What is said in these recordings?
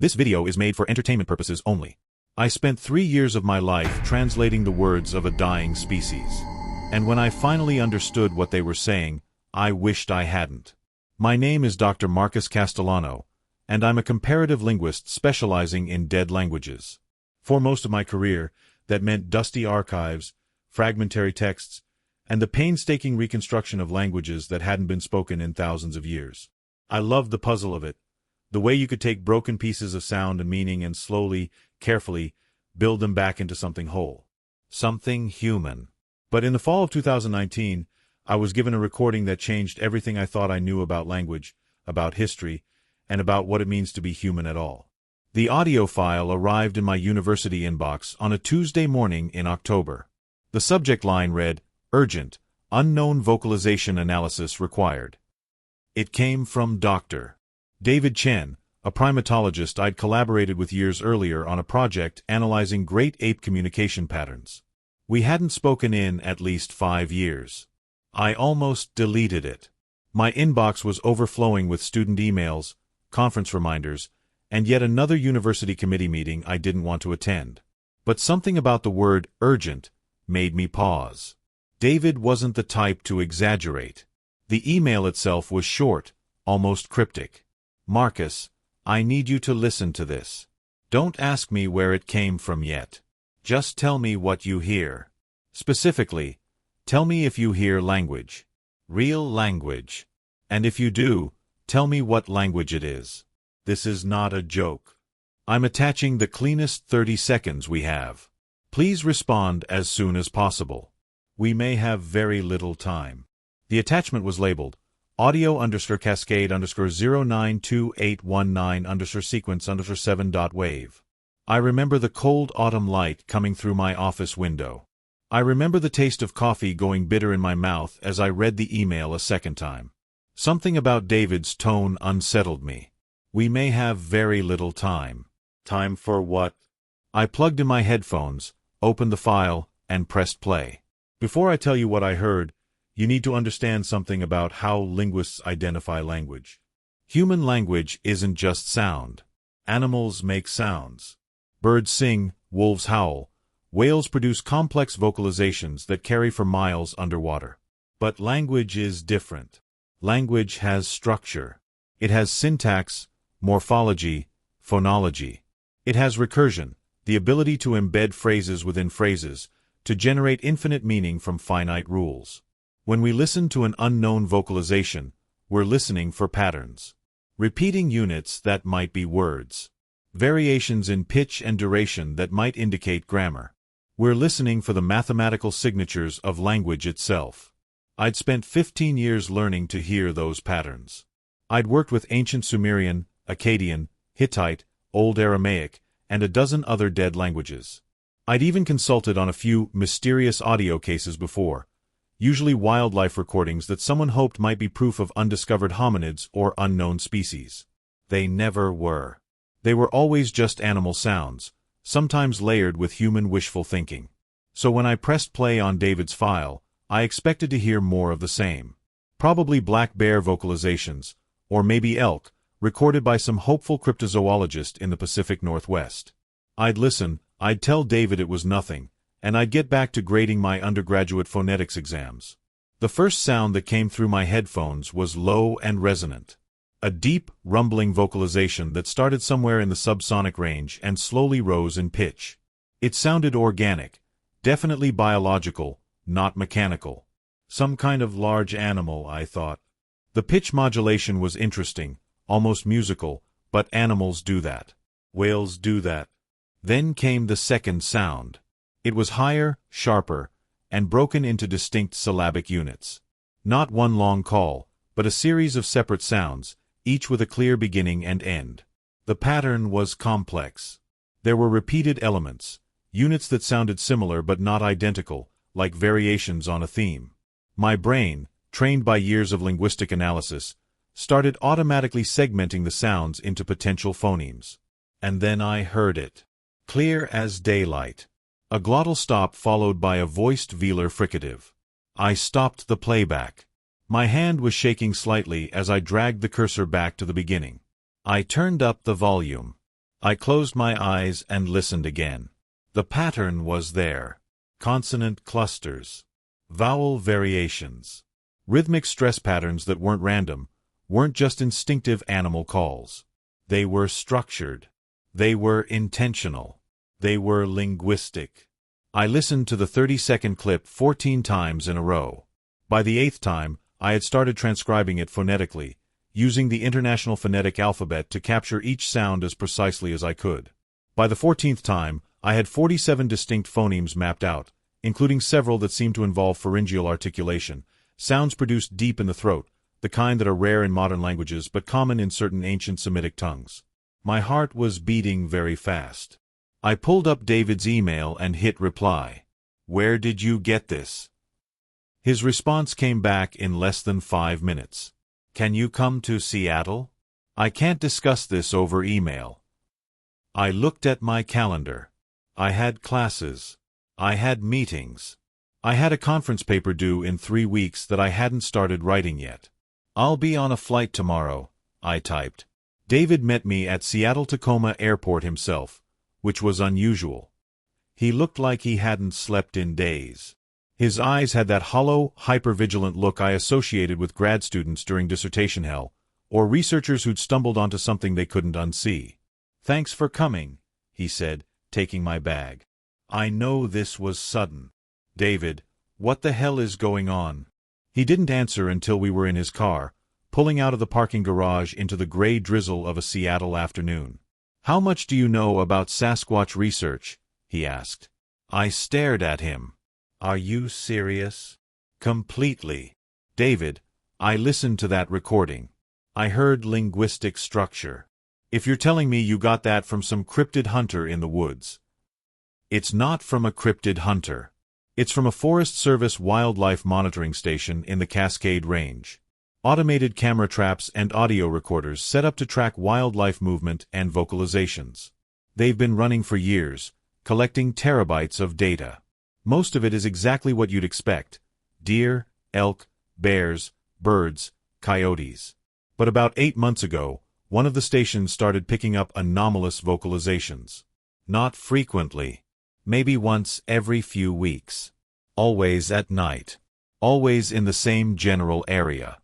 This video is made for entertainment purposes only. I spent 3 years of my life translating the words of a dying species. And when I finally understood what they were saying, I wished I hadn't. My name is Dr. Marcus Castellano, and I'm a comparative linguist specializing in dead languages. For most of my career, that meant dusty archives, fragmentary texts, and the painstaking reconstruction of languages that hadn't been spoken in thousands of years. I loved the puzzle of it. The way you could take broken pieces of sound and meaning and slowly, carefully, build them back into something whole. Something human. But in the fall of 2019, I was given a recording that changed everything I thought I knew about language, about history, and about what it means to be human at all. The audio file arrived in my university inbox on a Tuesday morning in October. The subject line read, "Urgent, unknown vocalization analysis required." It came from Dr. David Chen, a primatologist I'd collaborated with years earlier on a project analyzing great ape communication patterns. We hadn't spoken in at least 5 years. I almost deleted it. My inbox was overflowing with student emails, conference reminders, and yet another university committee meeting I didn't want to attend. But something about the word urgent made me pause. David wasn't the type to exaggerate. The email itself was short, almost cryptic. "Marcus, I need you to listen to this. Don't ask me where it came from yet. Just tell me what you hear. Specifically, tell me if you hear language. Real language. And if you do, tell me what language it is. This is not a joke. I'm attaching the cleanest 30 seconds we have. Please respond as soon as possible. We may have very little time." The attachment was labeled audio_cascade_092819_sequence_7.wave. I remember the cold autumn light coming through my office window. I remember the taste of coffee going bitter in my mouth as I read the email a second time. Something about David's tone unsettled me. We may have very little time. Time for what? I plugged in my headphones, opened the file, and pressed play. Before I tell you what I heard, you need to understand something about how linguists identify language. Human language isn't just sound. Animals make sounds. Birds sing, wolves howl, whales produce complex vocalizations that carry for miles underwater. But language is different. Language has structure. It has syntax, morphology, phonology. It has recursion, the ability to embed phrases within phrases, to generate infinite meaning from finite rules. When we listen to an unknown vocalization, we're listening for patterns. Repeating units that might be words. Variations in pitch and duration that might indicate grammar. We're listening for the mathematical signatures of language itself. I'd spent 15 years learning to hear those patterns. I'd worked with ancient Sumerian, Akkadian, Hittite, Old Aramaic, and a dozen other dead languages. I'd even consulted on a few mysterious audio cases before, usually wildlife recordings that someone hoped might be proof of undiscovered hominids or unknown species. They never were. They were always just animal sounds, sometimes layered with human wishful thinking. So when I pressed play on David's file, I expected to hear more of the same. Probably black bear vocalizations, or maybe elk, recorded by some hopeful cryptozoologist in the Pacific Northwest. I'd listen, I'd tell David it was nothing, and I'd get back to grading my undergraduate phonetics exams. The first sound that came through my headphones was low and resonant. A deep, rumbling vocalization that started somewhere in the subsonic range and slowly rose in pitch. It sounded organic, definitely biological, not mechanical. Some kind of large animal, I thought. The pitch modulation was interesting, almost musical, but animals do that. Whales do that. Then came the second sound. It was higher, sharper, and broken into distinct syllabic units. Not one long call, but a series of separate sounds, each with a clear beginning and end. The pattern was complex. There were repeated elements, units that sounded similar but not identical, like variations on a theme. My brain, trained by years of linguistic analysis, started automatically segmenting the sounds into potential phonemes. And then I heard it. Clear as daylight. A glottal stop followed by a voiced velar fricative. I stopped the playback. My hand was shaking slightly as I dragged the cursor back to the beginning. I turned up the volume. I closed my eyes and listened again. The pattern was there. Consonant clusters. Vowel variations. Rhythmic stress patterns that weren't random, weren't just instinctive animal calls. They were structured. They were intentional. They were linguistic. I listened to the 30-second clip 14 times in a row. By the 8th time, I had started transcribing it phonetically, using the International Phonetic Alphabet to capture each sound as precisely as I could. By the 14th time, I had 47 distinct phonemes mapped out, including several that seemed to involve pharyngeal articulation, sounds produced deep in the throat, the kind that are rare in modern languages but common in certain ancient Semitic tongues. My heart was beating very fast. I pulled up David's email and hit reply. "Where did you get this?" His response came back in less than 5 minutes. "Can you come to Seattle? I can't discuss this over email." I looked at my calendar. I had classes. I had meetings. I had a conference paper due in 3 weeks that I hadn't started writing yet. "I'll be on a flight tomorrow," I typed. David met me at Seattle-Tacoma Airport himself, which was unusual. He looked like he hadn't slept in days. His eyes had that hollow, hyper-vigilant look I associated with grad students during dissertation hell, or researchers who'd stumbled onto something they couldn't unsee. "Thanks for coming," he said, taking my bag. "I know this was sudden. David, what the hell is going on?" He didn't answer until we were in his car, pulling out of the parking garage into the gray drizzle of a Seattle afternoon. "How much do you know about Sasquatch research?" he asked. I stared at him. "Are you serious?" "Completely. David, I listened to that recording. I heard linguistic structure. If you're telling me you got that from some cryptid hunter in the woods." "It's not from a cryptid hunter. It's from a Forest Service wildlife monitoring station in the Cascade Range. Automated camera traps and audio recorders set up to track wildlife movement and vocalizations. They've been running for years, collecting terabytes of data. Most of it is exactly what you'd expect: deer, elk, bears, birds, coyotes. But about 8 months ago, one of the stations started picking up anomalous vocalizations. Not frequently. Maybe once every few weeks. Always at night. Always in the same general area."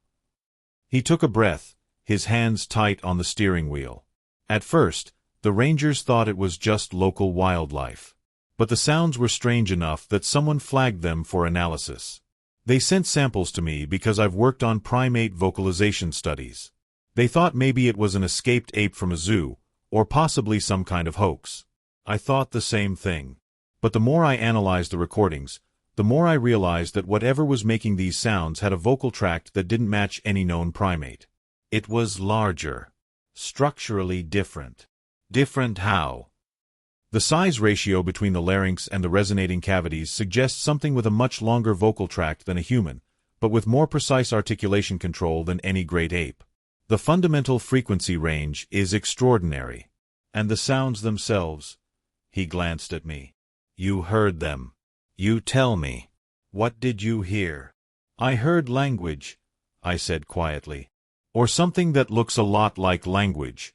He took a breath, his hands tight on the steering wheel. "At first, the rangers thought it was just local wildlife. But the sounds were strange enough that someone flagged them for analysis. They sent samples to me because I've worked on primate vocalization studies. They thought maybe it was an escaped ape from a zoo, or possibly some kind of hoax. I thought the same thing. But the more I analyzed the recordings, the more I realized that whatever was making these sounds had a vocal tract that didn't match any known primate. It was larger. Structurally different. Different how? The size ratio between the larynx and the resonating cavities suggests something with a much longer vocal tract than a human, but with more precise articulation control than any great ape. The fundamental frequency range is extraordinary. And the sounds themselves. He glanced at me. You heard them. You tell me. What did you hear? I heard language, I said quietly. Or something that looks a lot like language.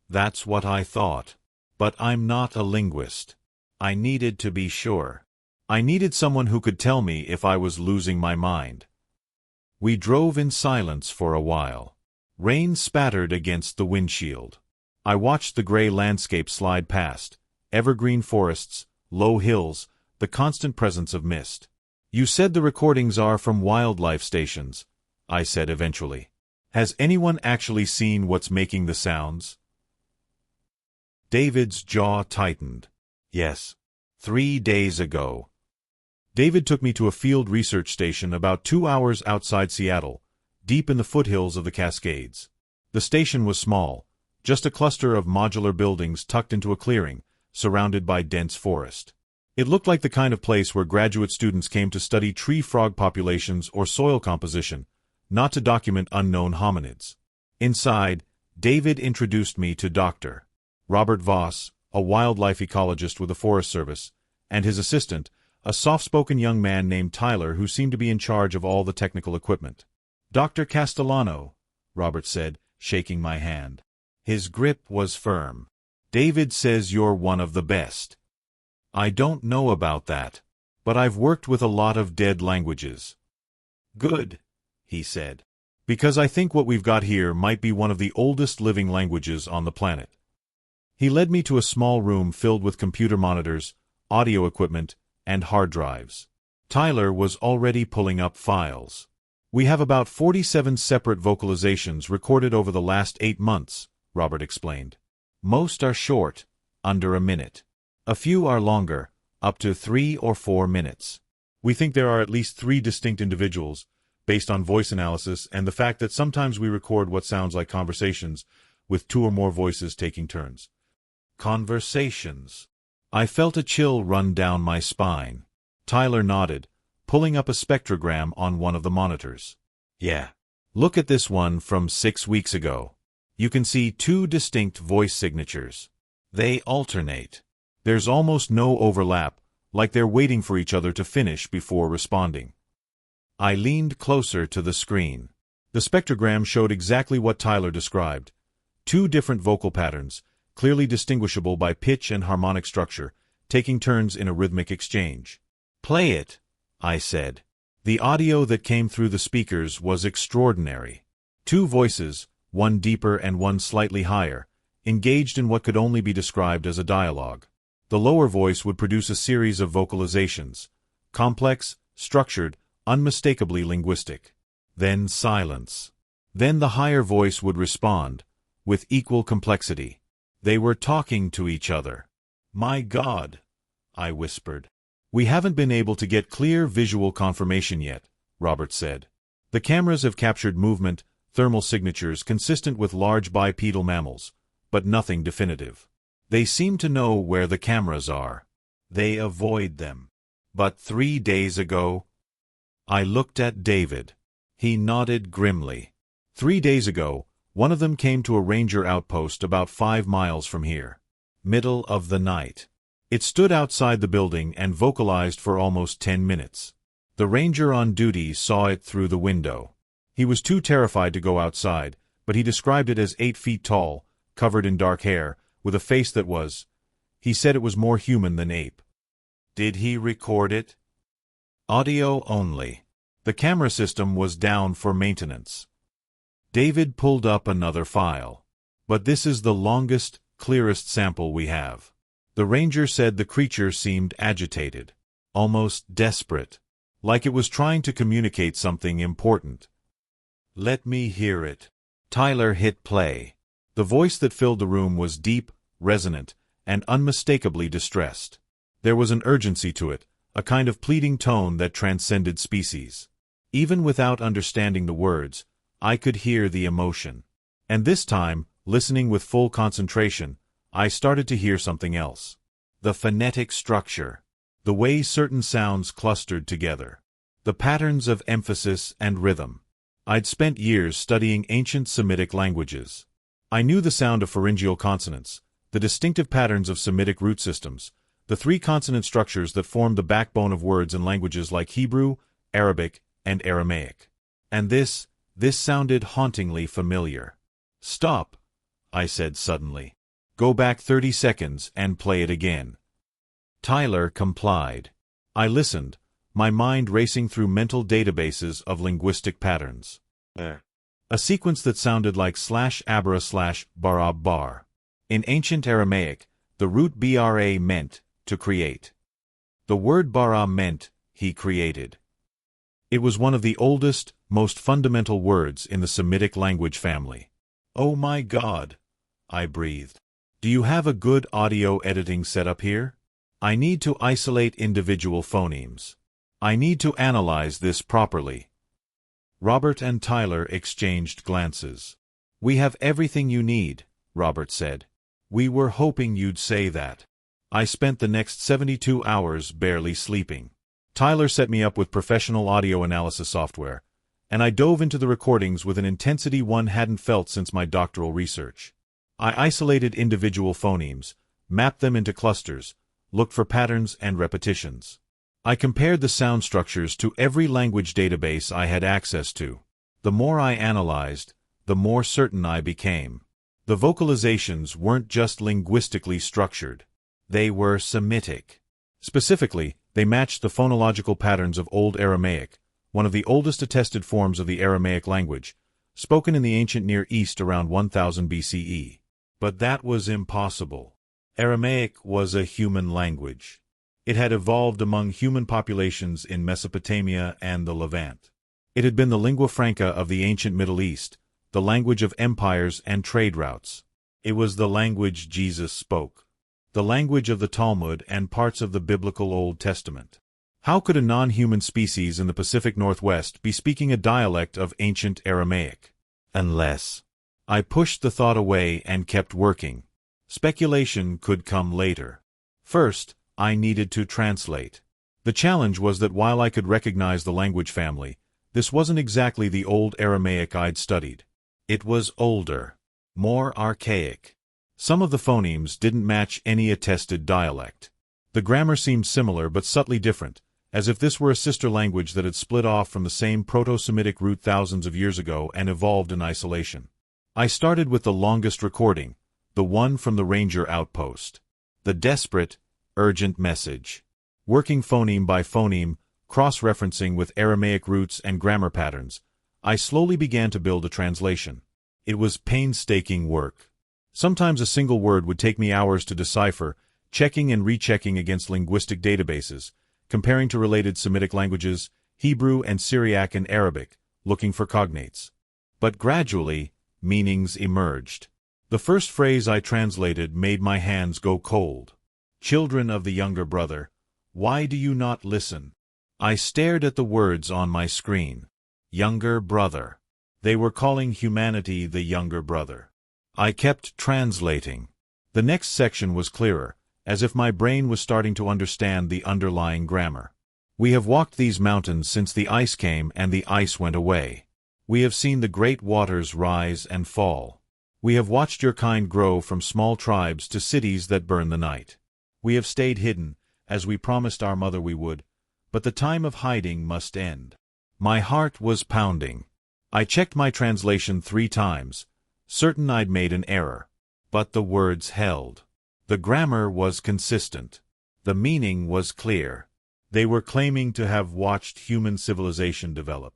That's what I thought. But I'm not a linguist. I needed to be sure. I needed someone who could tell me if I was losing my mind. We drove in silence for a while. Rain spattered against the windshield. I watched the gray landscape slide past, evergreen forests, low hills, the constant presence of mist. You said the recordings are from wildlife stations, I said eventually. Has anyone actually seen what's making the sounds? David's jaw tightened. Yes. 3 days ago. David took me to a field research station about 2 hours outside Seattle, deep in the foothills of the Cascades. The station was small, just a cluster of modular buildings tucked into a clearing, surrounded by dense forest. It looked like the kind of place where graduate students came to study tree frog populations or soil composition, not to document unknown hominids. Inside, David introduced me to Dr. Robert Voss, a wildlife ecologist with the Forest Service, and his assistant, a soft-spoken young man named Tyler who seemed to be in charge of all the technical equipment. Dr. Castellano, Robert said, shaking my hand. His grip was firm. David says you're one of the best. I don't know about that, but I've worked with a lot of dead languages. Good, he said. Because I think what we've got here might be one of the oldest living languages on the planet. He led me to a small room filled with computer monitors, audio equipment, and hard drives. Tyler was already pulling up files. We have about 47 separate vocalizations recorded over the last 8 months, Robert explained. Most are short, under a minute. A few are longer, up to 3 or 4 minutes. We think there are at least 3 distinct individuals, based on voice analysis and the fact that sometimes we record what sounds like conversations, with 2 or more voices taking turns. Conversations. I felt a chill run down my spine. Tyler nodded, pulling up a spectrogram on one of the monitors. Yeah. Look at this one from 6 weeks ago. You can see 2 distinct voice signatures. They alternate. There's almost no overlap, like they're waiting for each other to finish before responding. I leaned closer to the screen. The spectrogram showed exactly what Tyler described. 2 different vocal patterns, clearly distinguishable by pitch and harmonic structure, taking turns in a rhythmic exchange. Play it, I said. The audio that came through the speakers was extraordinary. 2 voices, one deeper and one slightly higher, engaged in what could only be described as a dialogue. The lower voice would produce a series of vocalizations, complex, structured, unmistakably linguistic. Then silence. Then the higher voice would respond, with equal complexity. They were talking to each other. My God, I whispered. We haven't been able to get clear visual confirmation yet, Robert said. The cameras have captured movement, thermal signatures consistent with large bipedal mammals, but nothing definitive. They seem to know where the cameras are. They avoid them. But 3 days ago, I looked at David. He nodded grimly. 3 days ago, one of them came to a ranger outpost about 5 miles from here. Middle of the night. It stood outside the building and vocalized for almost 10 minutes. The ranger on duty saw it through the window. He was too terrified to go outside, but he described it as 8 feet tall, covered in dark hair, with a face that was, he said it was more human than ape. Did he record it? Audio only. The camera system was down for maintenance. David pulled up another file. But this is the longest, clearest sample we have. The ranger said the creature seemed agitated, almost desperate, like it was trying to communicate something important. Let me hear it. Tyler hit play. The voice that filled the room was deep, resonant, and unmistakably distressed. There was an urgency to it, a kind of pleading tone that transcended species. Even without understanding the words, I could hear the emotion. And this time, listening with full concentration, I started to hear something else. The phonetic structure. The way certain sounds clustered together. The patterns of emphasis and rhythm. I'd spent years studying ancient Semitic languages. I knew the sound of pharyngeal consonants, the distinctive patterns of Semitic root systems, the 3 consonant structures that formed the backbone of words in languages like Hebrew, Arabic, and Aramaic. And this sounded hauntingly familiar. Stop, I said suddenly. Go back 30 seconds and play it again. Tyler complied. I listened, my mind racing through mental databases of linguistic patterns. A sequence that sounded like /abra/barab bar. In ancient Aramaic, the root bra meant to create. The word bara meant he created. It was one of the oldest, most fundamental words in the Semitic language family. Oh my God, I breathed. Do you have a good audio editing setup here? I need to isolate individual phonemes. I need to analyze this properly. Robert and Tyler exchanged glances. We have everything you need, Robert said. We were hoping you'd say that. I spent the next 72 hours barely sleeping. Tyler set me up with professional audio analysis software, and I dove into the recordings with an intensity one hadn't felt since my doctoral research. I isolated individual phonemes, mapped them into clusters, looked for patterns and repetitions. I compared the sound structures to every language database I had access to. The more I analyzed, the more certain I became. The vocalizations weren't just linguistically structured. They were Semitic. Specifically, they matched the phonological patterns of Old Aramaic, one of the oldest attested forms of the Aramaic language, spoken in the ancient Near East around 1000 BCE. But that was impossible. Aramaic was a human language. It had evolved among human populations in Mesopotamia and the Levant. It had been the lingua franca of the ancient Middle East, the language of empires and trade routes. It was the language Jesus spoke, the language of the Talmud and parts of the biblical Old Testament. How could a non-human species in the Pacific Northwest be speaking a dialect of ancient Aramaic? Unless... I pushed the thought away and kept working. Speculation could come later. First, I needed to translate. The challenge was that while I could recognize the language family, this wasn't exactly the old Aramaic I'd studied. It was older, more archaic. Some of the phonemes didn't match any attested dialect. The grammar seemed similar but subtly different, as if this were a sister language that had split off from the same Proto-Semitic root thousands of years ago and evolved in isolation. I started with the longest recording, the one from the ranger outpost. The desperate, urgent message. Working phoneme by phoneme, cross-referencing with Aramaic roots and grammar patterns, I slowly began to build a translation. It was painstaking work. Sometimes a single word would take me hours to decipher, checking and rechecking against linguistic databases, comparing to related Semitic languages, Hebrew and Syriac and Arabic, looking for cognates. But gradually, meanings emerged. The first phrase I translated made my hands go cold. Children of the younger brother, why do you not listen? I stared at the words on my screen. Younger brother. They were calling humanity the younger brother. I kept translating. The next section was clearer, as if my brain was starting to understand the underlying grammar. We have walked these mountains since the ice came and the ice went away. We have seen the great waters rise and fall. We have watched your kind grow from small tribes to cities that burn the night. We have stayed hidden, as we promised our mother we would, but the time of hiding must end. My heart was pounding. I checked my translation 3 times, certain I'd made an error. But the words held. The grammar was consistent. The meaning was clear. They were claiming to have watched human civilization develop.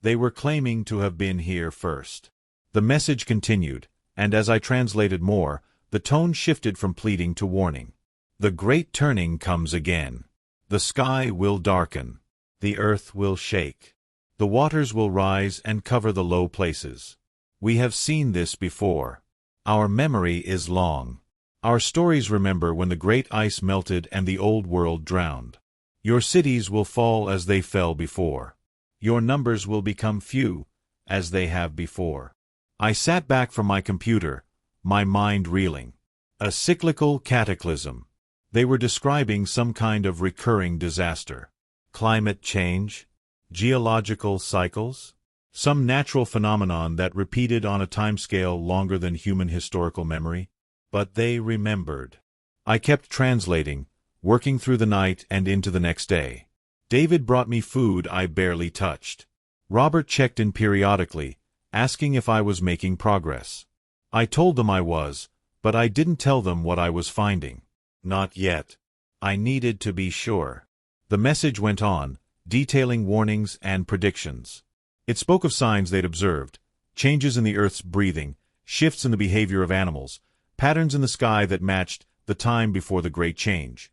They were claiming to have been here first. The message continued, and as I translated more, the tone shifted from pleading to warning. The great turning comes again. The sky will darken. The earth will shake. The waters will rise and cover the low places. We have seen this before. Our memory is long. Our stories remember when the great ice melted and the old world drowned. Your cities will fall as they fell before. Your numbers will become few, as they have before. I sat back from my computer, my mind reeling. A cyclical cataclysm. They were describing some kind of recurring disaster. Climate change? Geological cycles? Some natural phenomenon that repeated on a timescale longer than human historical memory? But they remembered. I kept translating, working through the night and into the next day. David brought me food I barely touched. Robert checked in periodically, asking if I was making progress. I told them I was, but I didn't tell them what I was finding. Not yet. I needed to be sure. The message went on, detailing warnings and predictions. It spoke of signs they'd observed, changes in the Earth's breathing, shifts in the behavior of animals, patterns in the sky that matched the time before the Great Change.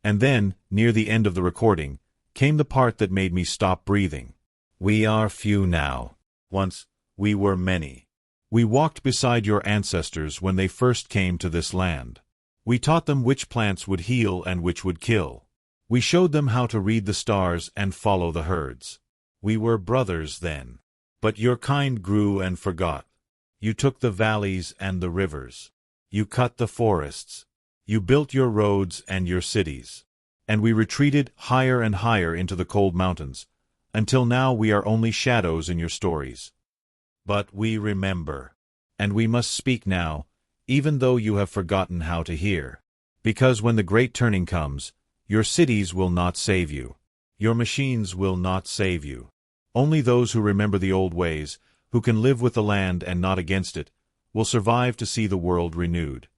And then, near the end of the recording, came the part that made me stop breathing. We are few now. Once, we were many. We walked beside your ancestors when they first came to this land. We taught them which plants would heal and which would kill. We showed them how to read the stars and follow the herds. We were brothers then. But your kind grew and forgot. You took the valleys and the rivers. You cut the forests. You built your roads and your cities. And we retreated higher and higher into the cold mountains, until now we are only shadows in your stories. But we remember. And we must speak now, even though you have forgotten how to hear. Because when the great turning comes, your cities will not save you. Your machines will not save you. Only those who remember the old ways, who can live with the land and not against it, will survive to see the world renewed.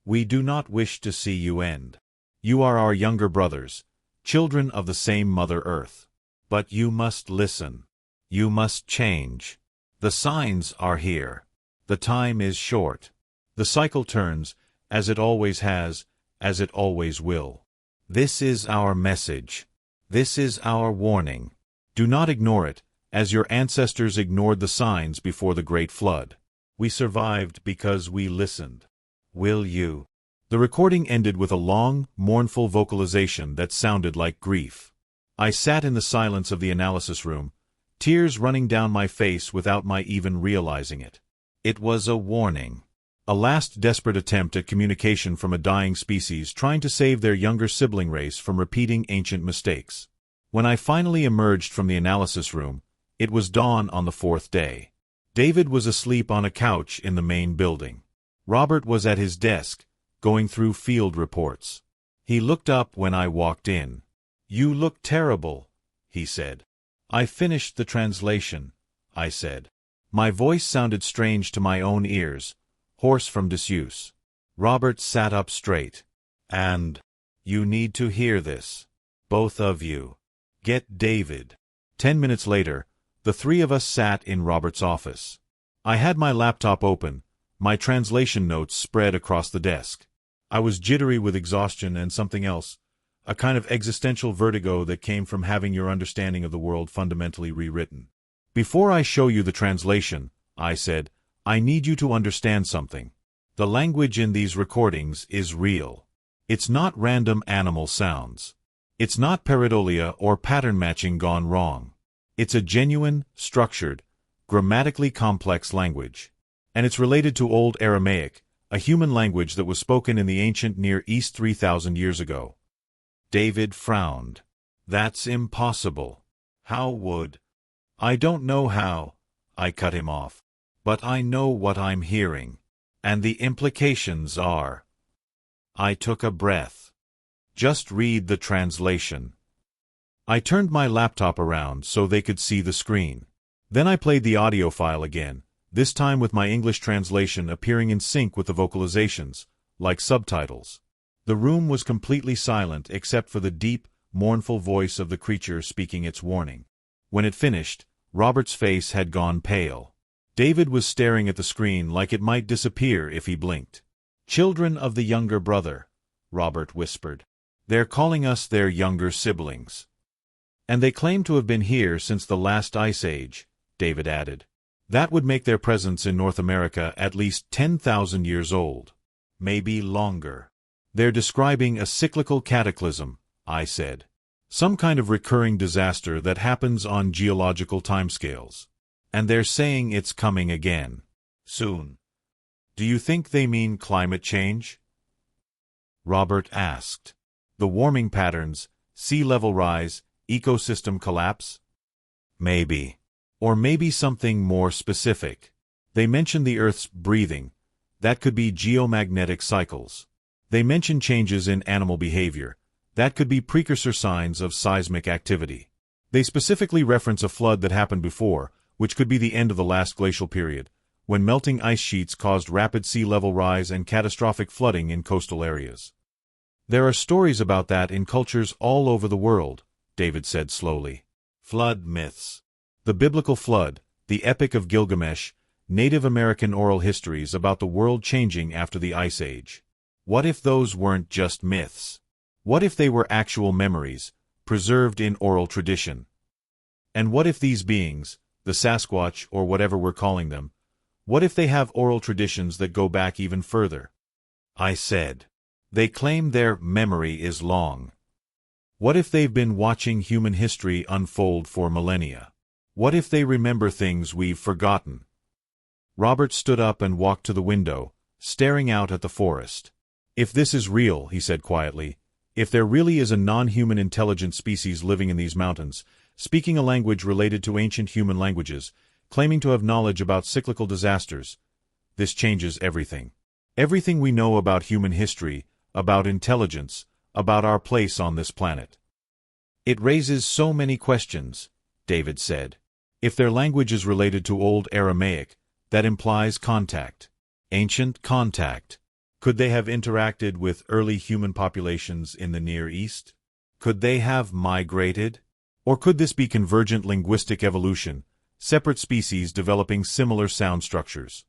We do not wish to see you end. You are our younger brothers, children of the same Mother Earth. But you must listen. You must change. The signs are here. The time is short. The cycle turns, as it always has, as it always will. This is our message. This is our warning. Do not ignore it, as your ancestors ignored the signs before the Great Flood. We survived because we listened. Will you? The recording ended with a long, mournful vocalization that sounded like grief. I sat in the silence of the analysis room, tears running down my face without my even realizing it. It was a warning. A last desperate attempt at communication from a dying species trying to save their younger sibling race from repeating ancient mistakes. When I finally emerged from the analysis room, it was dawn on the fourth day. David was asleep on a couch in the main building. Robert was at his desk, going through field reports. He looked up when I walked in. "You look terrible," he said. "I finished the translation," I said. My voice sounded strange to my own ears, hoarse from disuse. Robert sat up straight. "And you need to hear this. Both of you. Get David." 10 minutes later, the three of us sat in Robert's office. I had my laptop open, my translation notes spread across the desk. I was jittery with exhaustion and something else, a kind of existential vertigo that came from having your understanding of the world fundamentally rewritten. "Before I show you the translation," I said, "I need you to understand something. The language in these recordings is real. It's not random animal sounds. It's not pareidolia or pattern matching gone wrong. It's a genuine, structured, grammatically complex language. And it's related to Old Aramaic, a human language that was spoken in the ancient Near East 3,000 years ago." David frowned. "That's impossible. How would—" "I don't know how," I cut him off. "But I know what I'm hearing. And the implications are—" I took a breath. "Just read the translation." I turned my laptop around so they could see the screen. Then I played the audio file again, this time with my English translation appearing in sync with the vocalizations, like subtitles. The room was completely silent except for the deep, mournful voice of the creature speaking its warning. When it finished, Robert's face had gone pale. David was staring at the screen like it might disappear if he blinked. "Children of the younger brother," Robert whispered. "They're calling us their younger siblings. And they claim to have been here since the last ice age," David added. "That would make their presence in North America at least 10,000 years old. Maybe longer." "They're describing a cyclical cataclysm," I said. "Some kind of recurring disaster that happens on geological timescales. And they're saying it's coming again. Soon." "Do you think they mean climate change?" Robert asked. "The warming patterns, sea level rise, ecosystem collapse?" "Maybe. Or maybe something more specific. They mention the Earth's breathing. That could be geomagnetic cycles. They mention changes in animal behavior. That could be precursor signs of seismic activity. They specifically reference a flood that happened before, which could be the end of the last glacial period, when melting ice sheets caused rapid sea level rise and catastrophic flooding in coastal areas. There are stories about that in cultures all over the world," David said slowly. "Flood myths. The biblical flood, the Epic of Gilgamesh, Native American oral histories about the world changing after the Ice Age. What if those weren't just myths? What if they were actual memories, preserved in oral tradition? And what if these beings, the Sasquatch or whatever we're calling them, what if they have oral traditions that go back even further?" I said. "They claim their memory is long. What if they've been watching human history unfold for millennia? What if they remember things we've forgotten?" Robert stood up and walked to the window, staring out at the forest. "If this is real," he said quietly, "if there really is a non-human intelligent species living in these mountains, speaking a language related to ancient human languages, claiming to have knowledge about cyclical disasters, this changes everything. Everything we know about human history, about intelligence, about our place on this planet. It raises so many questions," David said. "If their language is related to Old Aramaic, that implies contact. Ancient contact. Could they have interacted with early human populations in the Near East? Could they have migrated? Or could this be convergent linguistic evolution, separate species developing similar sound structures?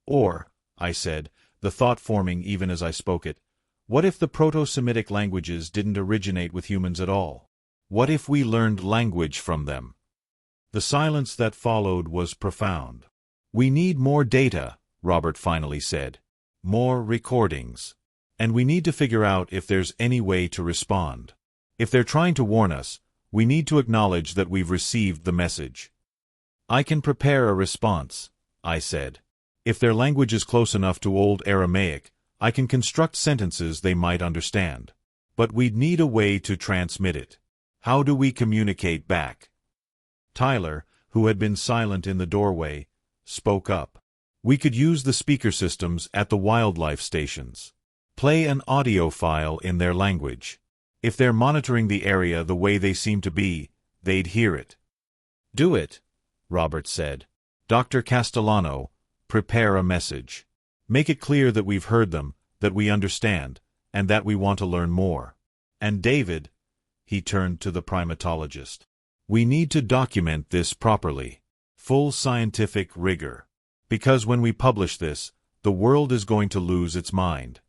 Or, I said, the thought forming even as I spoke it, what if the Proto-Semitic languages didn't originate with humans at all? What if we learned language from them? The silence that followed was profound. We need more data, Robert finally said. More recordings. And we need to figure out if there's any way to respond. If they're trying to warn us, we need to acknowledge that we've received the message. I can prepare a response, I said. If their language is close enough to Old Aramaic, I can construct sentences they might understand. But we'd need a way to transmit it. How do we communicate back? Tyler, who had been silent in the doorway, spoke up. We could use the speaker systems at the wildlife stations. Play an audio file in their language. If they're monitoring the area the way they seem to be, they'd hear it. Do it, Robert said. Dr. Castellano, prepare a message. Make it clear that we've heard them, that we understand, and that we want to learn more. And David, he turned to the primatologist. We need to document this properly. Full scientific rigor. Because when we publish this, the world is going to lose its mind.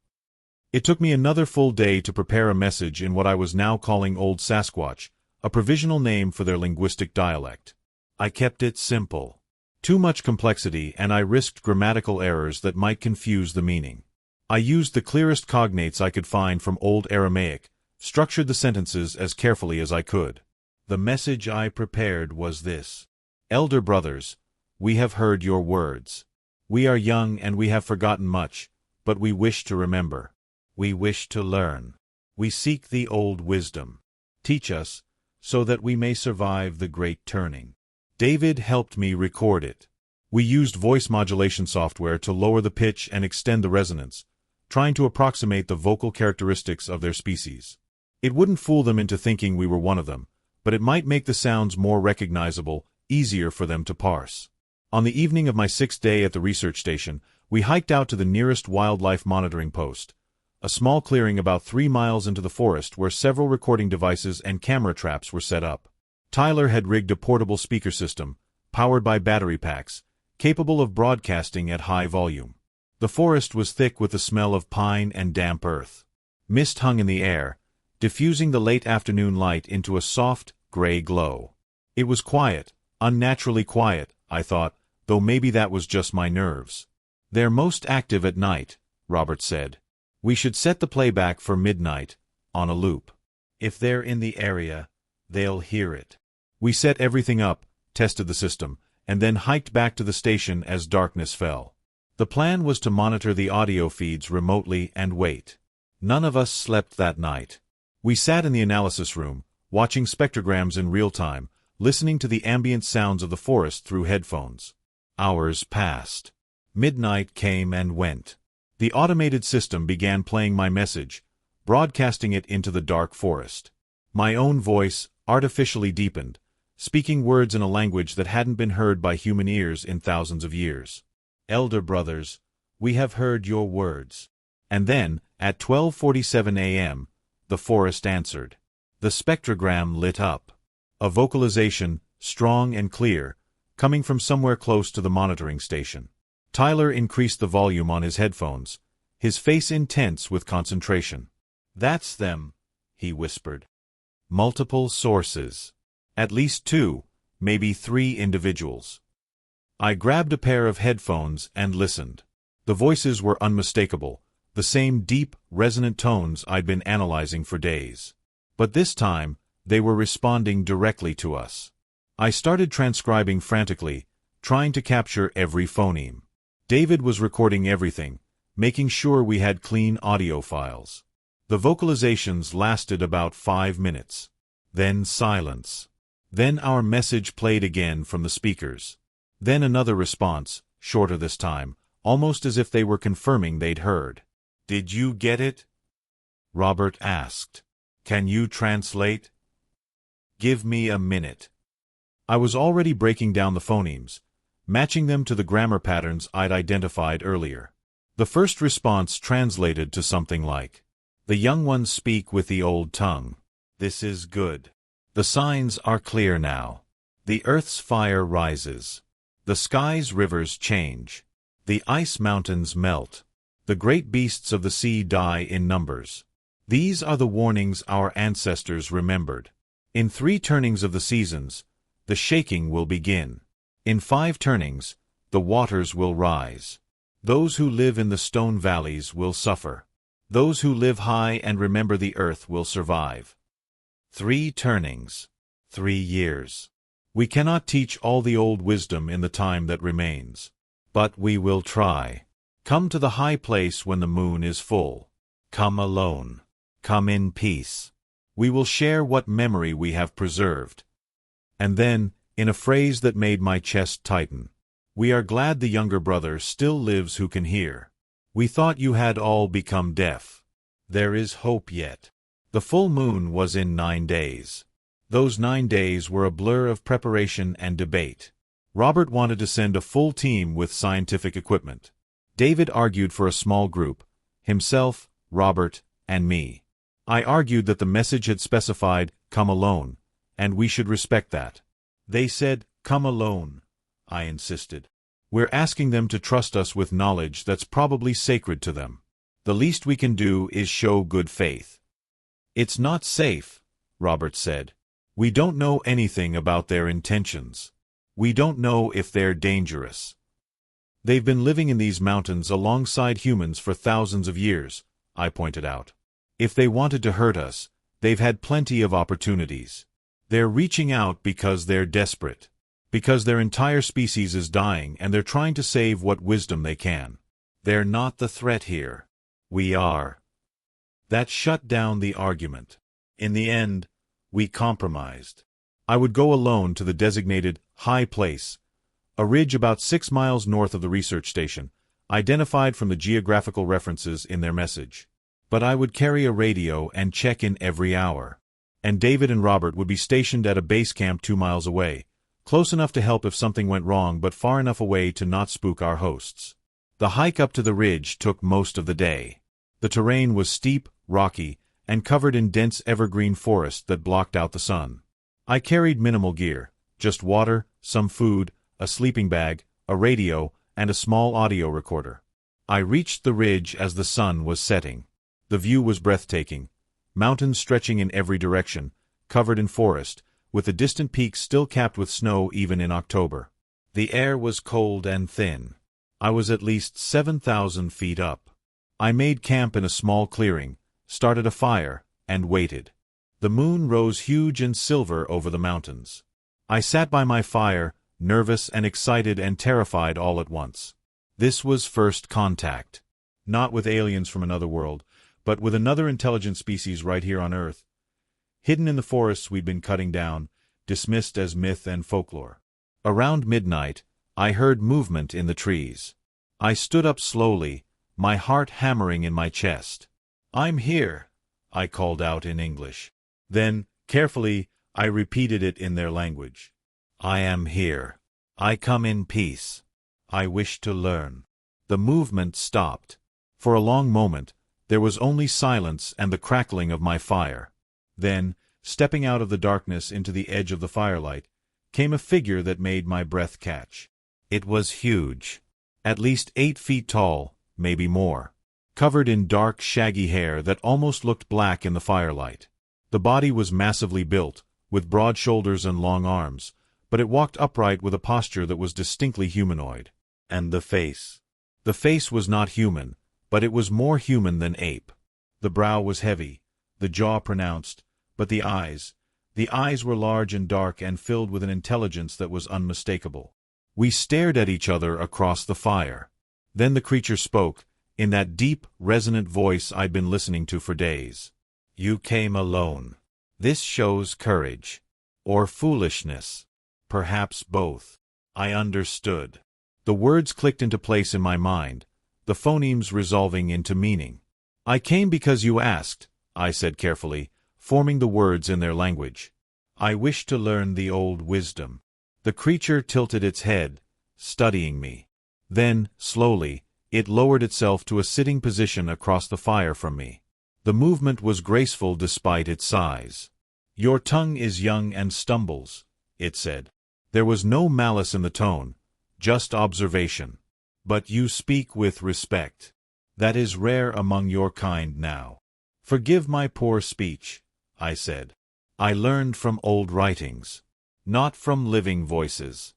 It took me another full day to prepare a message in what I was now calling Old Sasquatch, a provisional name for their linguistic dialect. I kept it simple. Too much complexity, and I risked grammatical errors that might confuse the meaning. I used the clearest cognates I could find from Old Aramaic, structured the sentences as carefully as I could. The message I prepared was this. Elder brothers, we have heard your words. We are young and we have forgotten much, but we wish to remember. We wish to learn. We seek the old wisdom. Teach us, so that we may survive the great turning. David helped me record it. We used voice modulation software to lower the pitch and extend the resonance, trying to approximate the vocal characteristics of their species. It wouldn't fool them into thinking we were one of them, but it might make the sounds more recognizable, easier for them to parse. On the evening of my 6th day at the research station, we hiked out to the nearest wildlife monitoring post, a small clearing about 3 miles into the forest where several recording devices and camera traps were set up. Tyler had rigged a portable speaker system, powered by battery packs, capable of broadcasting at high volume. The forest was thick with the smell of pine and damp earth. Mist hung in the air, diffusing the late afternoon light into a soft, gray glow. It was quiet, unnaturally quiet, I thought, though maybe that was just my nerves. They're most active at night, Robert said. We should set the playback for midnight, on a loop. If they're in the area, they'll hear it. We set everything up, tested the system, and then hiked back to the station as darkness fell. The plan was to monitor the audio feeds remotely and wait. None of us slept that night. We sat in the analysis room, watching spectrograms in real time, listening to the ambient sounds of the forest through headphones. Hours passed. Midnight came and went. The automated system began playing my message, broadcasting it into the dark forest. My own voice, artificially deepened, speaking words in a language that hadn't been heard by human ears in thousands of years. Elder brothers, we have heard your words. And then, at 12:47 a.m., the forest answered. The spectrogram lit up. A vocalization, strong and clear, coming from somewhere close to the monitoring station. Tyler increased the volume on his headphones, his face intense with concentration. That's them, he whispered. Multiple sources. At least 2, maybe 3 individuals. I grabbed a pair of headphones and listened. The voices were unmistakable, the same deep, resonant tones I'd been analyzing for days. But this time, they were responding directly to us. I started transcribing frantically, trying to capture every phoneme. David was recording everything, making sure we had clean audio files. The vocalizations lasted about 5 minutes. Then silence. Then our message played again from the speakers. Then another response, shorter this time, almost as if they were confirming they'd heard. Did you get it? Robert asked. Can you translate? Give me a minute. I was already breaking down the phonemes, matching them to the grammar patterns I'd identified earlier. The first response translated to something like, "The young ones speak with the old tongue. This is good. The signs are clear now. The earth's fire rises. The sky's rivers change. The ice mountains melt. The great beasts of the sea die in numbers. These are the warnings our ancestors remembered. In 3 turnings of the seasons, the shaking will begin. In 5 turnings, the waters will rise. Those who live in the stone valleys will suffer. Those who live high and remember the earth will survive. 3 turnings. 3 years. We cannot teach all the old wisdom in the time that remains. But we will try. Come to the high place when the moon is full. Come alone. Come in peace. We will share what memory we have preserved." And then, in a phrase that made my chest tighten, "We are glad the younger brother still lives who can hear. We thought you had all become deaf. There is hope yet." The full moon was in 9 days. Those 9 days were a blur of preparation and debate. Robert wanted to send a full team with scientific equipment. David argued for a small group, himself, Robert, and me. I argued that the message had specified, "Come alone," and we should respect that. They said, "Come alone," I insisted. "We're asking them to trust us with knowledge that's probably sacred to them. The least we can do is show good faith." "It's not safe," Robert said. "We don't know anything about their intentions. We don't know if they're dangerous. They've been living in these mountains alongside humans for thousands of years," I pointed out. "If they wanted to hurt us, they've had plenty of opportunities. They're reaching out because they're desperate. Because their entire species is dying and they're trying to save what wisdom they can. They're not the threat here. We are." That shut down the argument. In the end, we compromised. I would go alone to the designated high place, a ridge about 6 miles north of the research station, identified from the geographical references in their message. But I would carry a radio and check in every hour. And David and Robert would be stationed at a base camp 2 miles away, close enough to help if something went wrong but far enough away to not spook our hosts. The hike up to the ridge took most of the day. The terrain was steep, rocky, and covered in dense evergreen forest that blocked out the sun. I carried minimal gear, just water, some food, a sleeping bag, a radio, and a small audio recorder. I reached the ridge as the sun was setting. The view was breathtaking, mountains stretching in every direction, covered in forest, with the distant peaks still capped with snow even in October. The air was cold and thin. I was at least 7,000 feet up. I made camp in a small clearing, started a fire, and waited. The moon rose huge and silver over the mountains. I sat by my fire, nervous and excited and terrified all at once. This was first contact. Not with aliens from another world, but with another intelligent species right here on Earth, hidden in the forests we'd been cutting down, dismissed as myth and folklore. Around midnight, I heard movement in the trees. I stood up slowly, my heart hammering in my chest. "I'm here," I called out in English. Then, carefully, I repeated it in their language. "I am here. I come in peace. I wish to learn." The movement stopped. For a long moment, there was only silence and the crackling of my fire. Then, stepping out of the darkness into the edge of the firelight, came a figure that made my breath catch. It was huge, at least 8 feet tall, maybe more, covered in dark, shaggy hair that almost looked black in the firelight. The body was massively built, with broad shoulders and long arms, but it walked upright with a posture that was distinctly humanoid. And the face. The face was not human, but it was more human than ape. The brow was heavy, the jaw pronounced, but the eyes were large and dark and filled with an intelligence that was unmistakable. We stared at each other across the fire. Then the creature spoke, in that deep, resonant voice I'd been listening to for days. "You came alone. This shows courage. Or foolishness. Perhaps both." I understood. The words clicked into place in my mind, the phonemes resolving into meaning. "I came because you asked," I said carefully, forming the words in their language. "I wish to learn the old wisdom." The creature tilted its head, studying me. Then, slowly, It lowered itself to a sitting position across the fire from me. The movement was graceful despite its size. "Your tongue is young and stumbles," it said. There was no malice in the tone, just observation. "But you speak with respect. That is rare among your kind now." "Forgive my poor speech," I said. "I learned from old writings, not from living voices."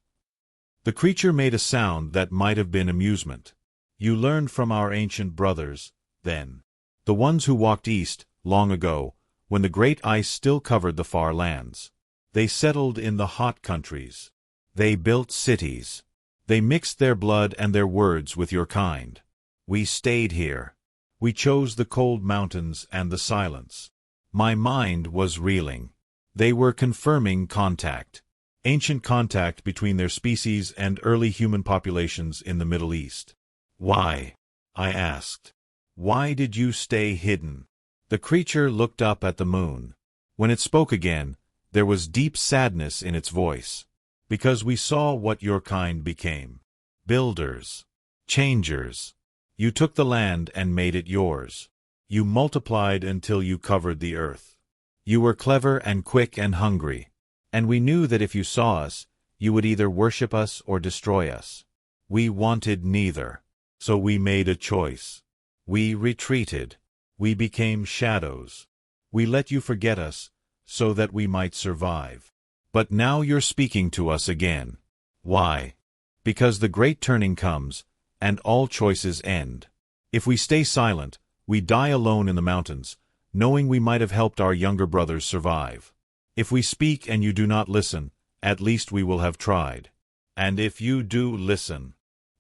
The creature made a sound that might have been amusement. "You learned from our ancient brothers, then. The ones who walked east, long ago, when the great ice still covered the far lands. They settled in the hot countries. They built cities. They mixed their blood and their words with your kind. We stayed here. We chose the cold mountains and the silence." My mind was reeling. They were confirming contact. Ancient contact between their species and early human populations in the Middle East. "Why?" I asked. "Why did you stay hidden?" The creature looked up at the moon. When it spoke again, there was deep sadness in its voice. "Because we saw what your kind became. Builders. Changers. You took the land and made it yours. You multiplied until you covered the earth. You were clever and quick and hungry. And we knew that if you saw us, you would either worship us or destroy us. We wanted neither. So we made a choice. We retreated. We became shadows. We let you forget us, so that we might survive. But now you're speaking to us again. Why? Because the great turning comes, and all choices end. If we stay silent, we die alone in the mountains, knowing we might have helped our younger brothers survive. If we speak and you do not listen, at least we will have tried. And if you do listen..."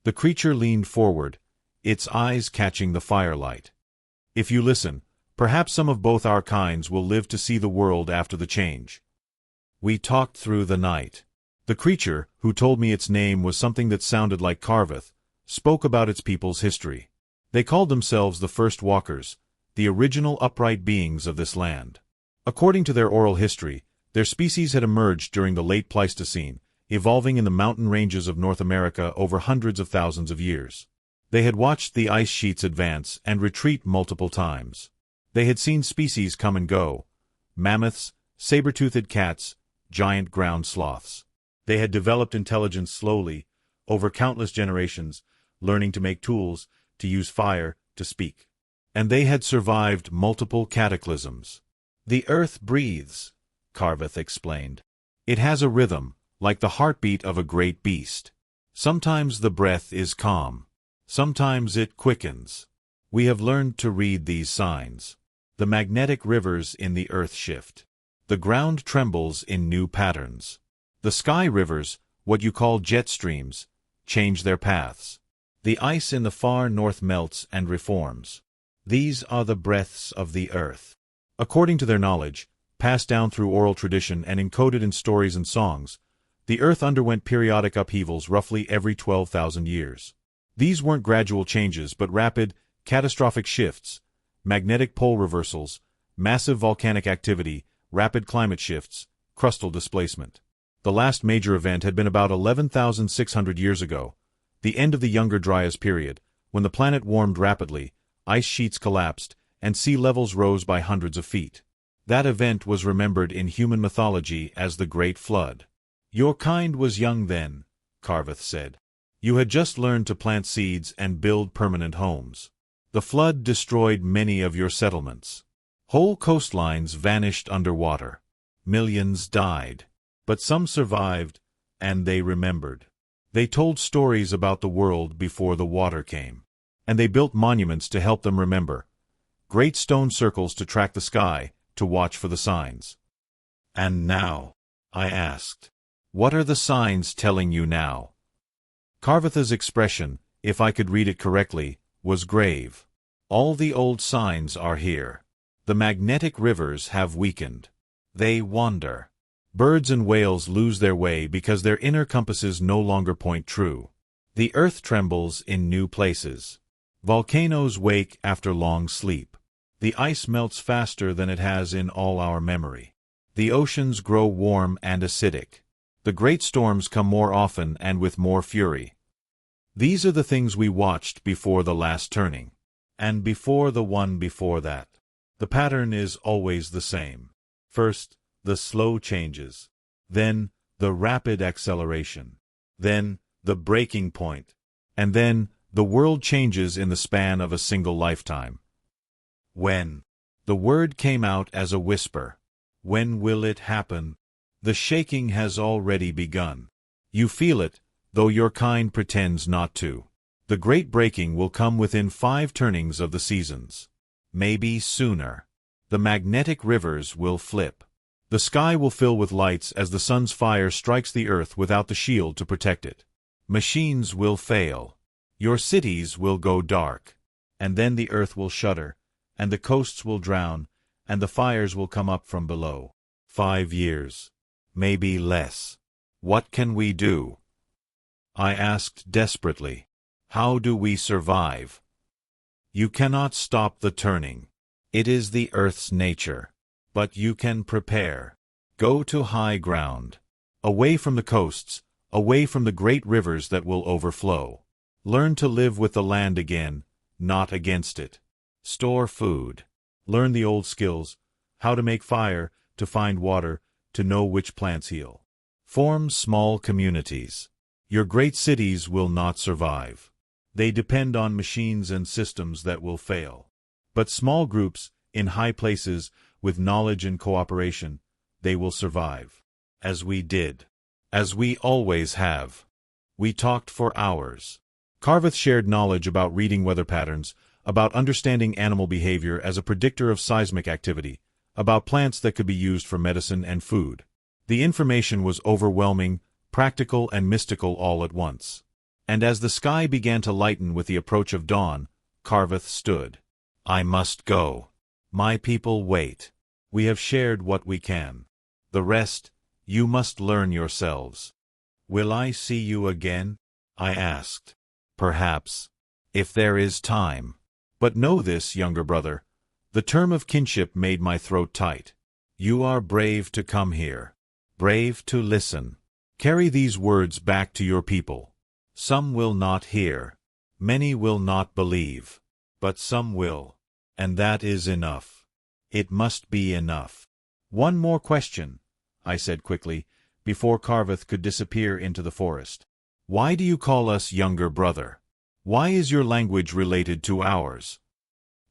The creature leaned forward, its eyes catching the firelight. "If you listen, perhaps some of both our kinds will live to see the world after the change." We talked through the night. The creature, who told me its name was something that sounded like Carveth, spoke about its people's history. They called themselves the first walkers, the original upright beings of this land. According to their oral history, their species had emerged during the late Pleistocene, evolving in the mountain ranges of North America over hundreds of thousands of years. They had watched the ice sheets advance and retreat multiple times. They had seen species come and go: mammoths, saber-toothed cats, giant ground sloths. They had developed intelligence slowly, over countless generations, learning to make tools, to use fire, to speak. And they had survived multiple cataclysms. "The earth breathes," Carveth explained. "It has a rhythm, like the heartbeat of a great beast. Sometimes the breath is calm. Sometimes it quickens. We have learned to read these signs. The magnetic rivers in the earth shift. The ground trembles in new patterns. The sky rivers, what you call jet streams, change their paths. The ice in the far north melts and reforms. These are the breaths of the earth." According to their knowledge, passed down through oral tradition and encoded in stories and songs, the earth underwent periodic upheavals roughly every 12,000 years. These weren't gradual changes but rapid, catastrophic shifts: magnetic pole reversals, massive volcanic activity, rapid climate shifts, crustal displacement. The last major event had been about 11,600 years ago, the end of the Younger Dryas period, when the planet warmed rapidly, ice sheets collapsed, and sea levels rose by hundreds of feet. That event was remembered in human mythology as the Great Flood. "Your kind was young then," Carveth said. "You had just learned to plant seeds and build permanent homes. The flood destroyed many of your settlements. Whole coastlines vanished underwater. Millions died. But some survived, and they remembered. They told stories about the world before the water came. And they built monuments to help them remember. Great stone circles to track the sky, to watch for the signs." "And now?" I asked. "What are the signs telling you now?" Carveth's expression, if I could read it correctly, was grave. "All the old signs are here. The magnetic rivers have weakened. They wander. Birds and whales lose their way because their inner compasses no longer point true. The earth trembles in new places. Volcanoes wake after long sleep. The ice melts faster than it has in all our memory. The oceans grow warm and acidic. The great storms come more often and with more fury. These are the things we watched before the last turning. And before the one before that. The pattern is always the same. First, the slow changes. Then, the rapid acceleration. Then, the breaking point. And then, the world changes in the span of a single lifetime. When? The word came out as a whisper. When will it happen? The shaking has already begun. You feel it, though your kind pretends not to. The great breaking will come within 5 turnings of the seasons. Maybe sooner. The magnetic rivers will flip. The sky will fill with lights as the sun's fire strikes the earth without the shield to protect it. Machines will fail. Your cities will go dark. And then the earth will shudder, and the coasts will drown, and the fires will come up from below. 5 years. Maybe less. What can we do? I asked desperately. How do we survive? You cannot stop the turning. It is the earth's nature. But you can prepare. Go to high ground. Away from the coasts, away from the great rivers that will overflow. Learn to live with the land again, not against it. Store food. Learn the old skills, how to make fire, to find water, to know which plants heal. Form small communities. Your great cities will not survive. They depend on machines and systems that will fail. But small groups, in high places, with knowledge and cooperation, they will survive. As we did. As we always have. We talked for hours. Carveth shared knowledge about reading weather patterns, about understanding animal behavior as a predictor of seismic activity, about plants that could be used for medicine and food. The information was overwhelming, practical and mystical all at once. And as the sky began to lighten with the approach of dawn, Carveth stood. I must go. My people wait. We have shared what we can. The rest, you must learn yourselves. Will I see you again? I asked. Perhaps. If there is time. But know this, younger brother. The term of kinship made my throat tight. You are brave to come here. Brave to listen. Carry these words back to your people. Some will not hear. Many will not believe. But some will. And that is enough. It must be enough. One more question, I said quickly, before Carveth could disappear into the forest. Why do you call us younger brother? Why is your language related to ours?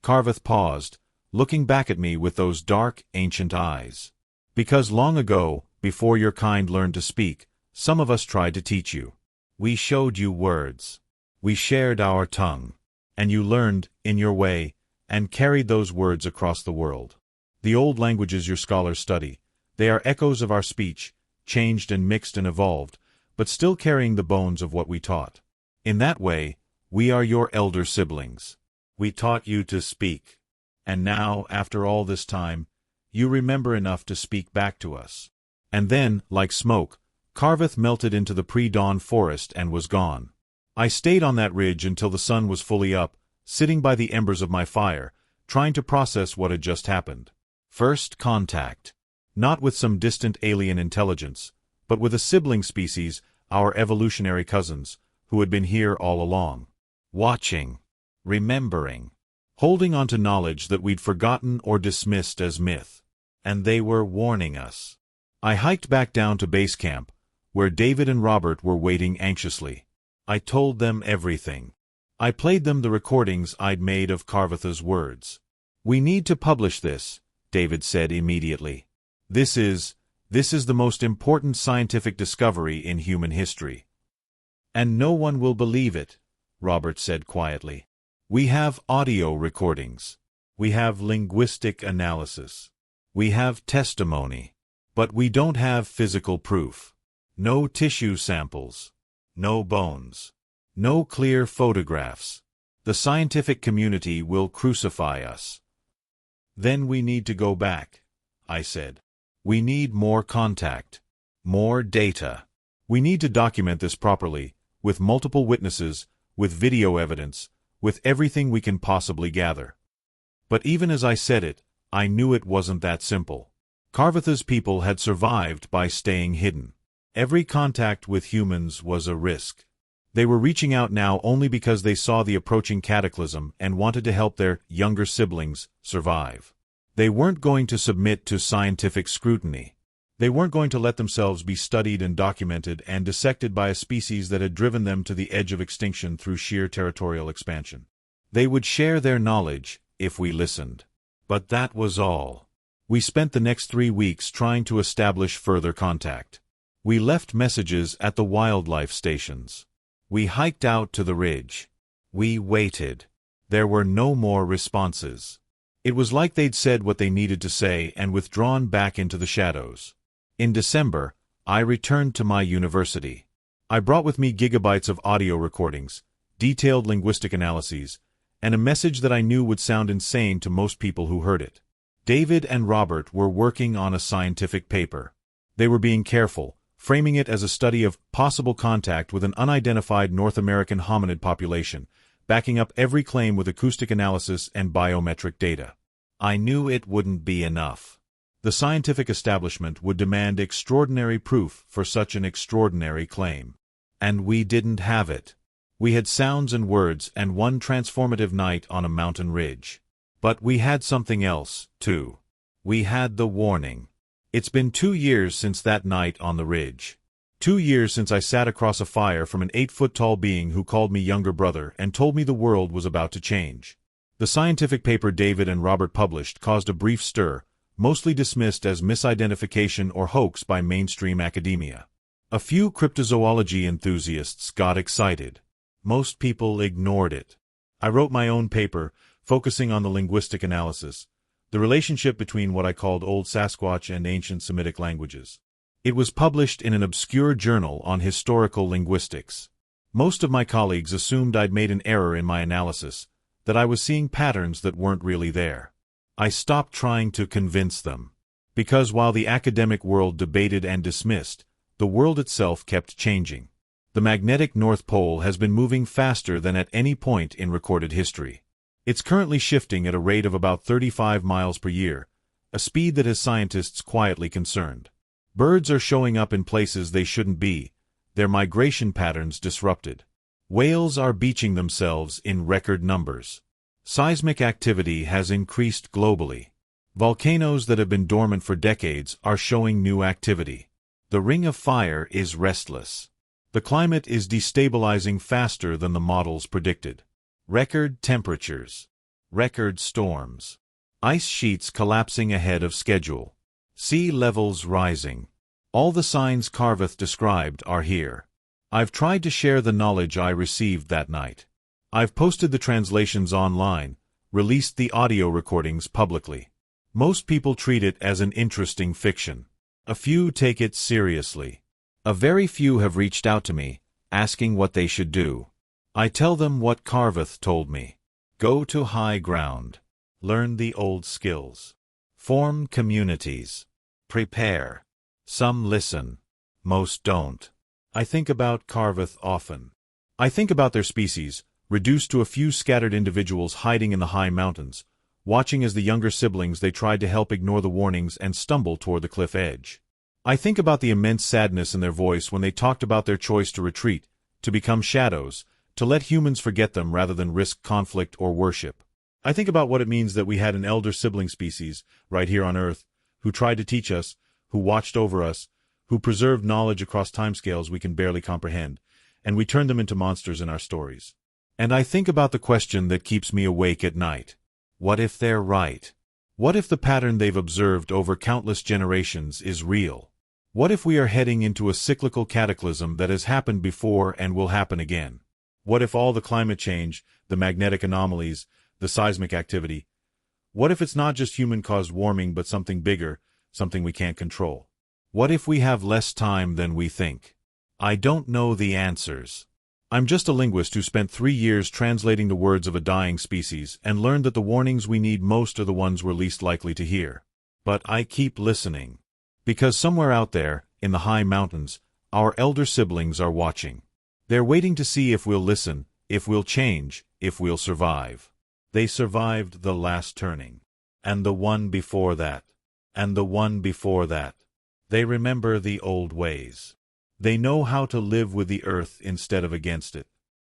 Carveth paused, looking back at me with those dark, ancient eyes. Because long ago, before your kind learned to speak, some of us tried to teach you. We showed you words. We shared our tongue. And you learned, in your way, and carried those words across the world. The old languages your scholars study, they are echoes of our speech, changed and mixed and evolved, but still carrying the bones of what we taught. In that way, we are your elder siblings. We taught you to speak. And now, after all this time, you remember enough to speak back to us. And then, like smoke, Carveth melted into the pre-dawn forest and was gone. I stayed on that ridge until the sun was fully up, sitting by the embers of my fire, trying to process what had just happened. First contact. Not with some distant alien intelligence, but with a sibling species, our evolutionary cousins, who had been here all along. Watching. Remembering. Holding on to knowledge that we'd forgotten or dismissed as myth. And they were warning us. I hiked back down to base camp, where David and Robert were waiting anxiously. I told them everything. I played them the recordings I'd made of Carveth's words. We need to publish this, David said immediately. This is the most important scientific discovery in human history. And no one will believe it, Robert said quietly. We have audio recordings. We have linguistic analysis. We have testimony. But we don't have physical proof. No tissue samples. No bones. No clear photographs. The scientific community will crucify us. Then we need to go back, I said. We need more contact. More data. We need to document this properly, with multiple witnesses, with video evidence, with everything we can possibly gather. But even as I said it, I knew it wasn't that simple. Carveth's people had survived by staying hidden. Every contact with humans was a risk. They were reaching out now only because they saw the approaching cataclysm and wanted to help their younger siblings survive. They weren't going to submit to scientific scrutiny. They weren't going to let themselves be studied and documented and dissected by a species that had driven them to the edge of extinction through sheer territorial expansion. They would share their knowledge if we listened. But that was all. We spent the next 3 weeks trying to establish further contact. We left messages at the wildlife stations. We hiked out to the ridge. We waited. There were no more responses. It was like they'd said what they needed to say and withdrawn back into the shadows. In December, I returned to my university. I brought with me gigabytes of audio recordings, detailed linguistic analyses, and a message that I knew would sound insane to most people who heard it. David and Robert were working on a scientific paper. They were being careful, framing it as a study of possible contact with an unidentified North American hominid population, backing up every claim with acoustic analysis and biometric data. I knew it wouldn't be enough. The scientific establishment would demand extraordinary proof for such an extraordinary claim. And we didn't have it. We had sounds and words and one transformative night on a mountain ridge. But we had something else, too. We had the warning. It's been 2 years since that night on the ridge. 2 years since I sat across a fire from an 8-foot-tall being who called me younger brother and told me the world was about to change. The scientific paper David and Robert published caused a brief stir, mostly dismissed as misidentification or hoax by mainstream academia. A few cryptozoology enthusiasts got excited. Most people ignored it. I wrote my own paper, focusing on the linguistic analysis, the relationship between what I called Old Sasquatch and ancient Semitic languages. It was published in an obscure journal on historical linguistics. Most of my colleagues assumed I'd made an error in my analysis, that I was seeing patterns that weren't really there. I stopped trying to convince them. Because while the academic world debated and dismissed, the world itself kept changing. The magnetic North Pole has been moving faster than at any point in recorded history. It's currently shifting at a rate of about 35 miles per year, a speed that has scientists quietly concerned. Birds are showing up in places they shouldn't be, their migration patterns disrupted. Whales are beaching themselves in record numbers. Seismic activity has increased globally. Volcanoes that have been dormant for decades are showing new activity. The ring of fire is restless. The climate is destabilizing faster than the models predicted. Record temperatures. Record storms. Ice sheets collapsing ahead of schedule. Sea levels rising. All the signs Carveth described are here. I've tried to share the knowledge I received that night. I've posted the translations online, released the audio recordings publicly. Most people treat it as an interesting fiction. A few take it seriously. A very few have reached out to me, asking what they should do. I tell them what Carveth told me. Go to high ground. Learn the old skills. Form communities. Prepare. Some listen. Most don't. I think about Carveth often. I think about their species, reduced to a few scattered individuals hiding in the high mountains, watching as the younger siblings they tried to help ignore the warnings and stumble toward the cliff edge. I think about the immense sadness in their voice when they talked about their choice to retreat, to become shadows, to let humans forget them rather than risk conflict or worship. I think about what it means that we had an elder sibling species, right here on Earth, who tried to teach us, who watched over us, who preserved knowledge across timescales we can barely comprehend, and we turned them into monsters in our stories. And I think about the question that keeps me awake at night. What if they're right? What if the pattern they've observed over countless generations is real? What if we are heading into a cyclical cataclysm that has happened before and will happen again? What if all the climate change, the magnetic anomalies, the seismic activity, what if it's not just human-caused warming but something bigger, something we can't control? What if we have less time than we think? I don't know the answers. I'm just a linguist who spent 3 years translating the words of a dying species and learned that the warnings we need most are the ones we're least likely to hear. But I keep listening. Because somewhere out there, in the high mountains, our elder siblings are watching. They're waiting to see if we'll listen, if we'll change, if we'll survive. They survived the last turning. And the one before that. And the one before that. They remember the old ways. They know how to live with the earth instead of against it.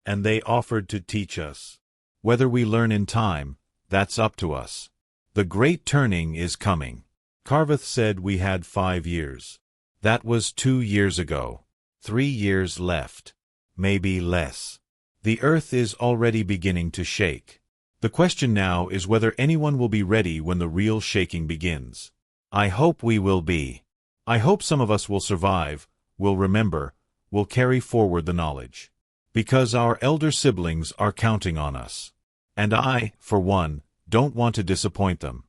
And they offered to teach us. Whether we learn in time, that's up to us. The great turning is coming. Carveth said we had 5 years. That was 2 years ago. 3 years left. Maybe less. The earth is already beginning to shake. The question now is whether anyone will be ready when the real shaking begins. I hope we will be. I hope some of us will survive, will remember, will carry forward the knowledge. Because our elder siblings are counting on us. And I, for one, don't want to disappoint them.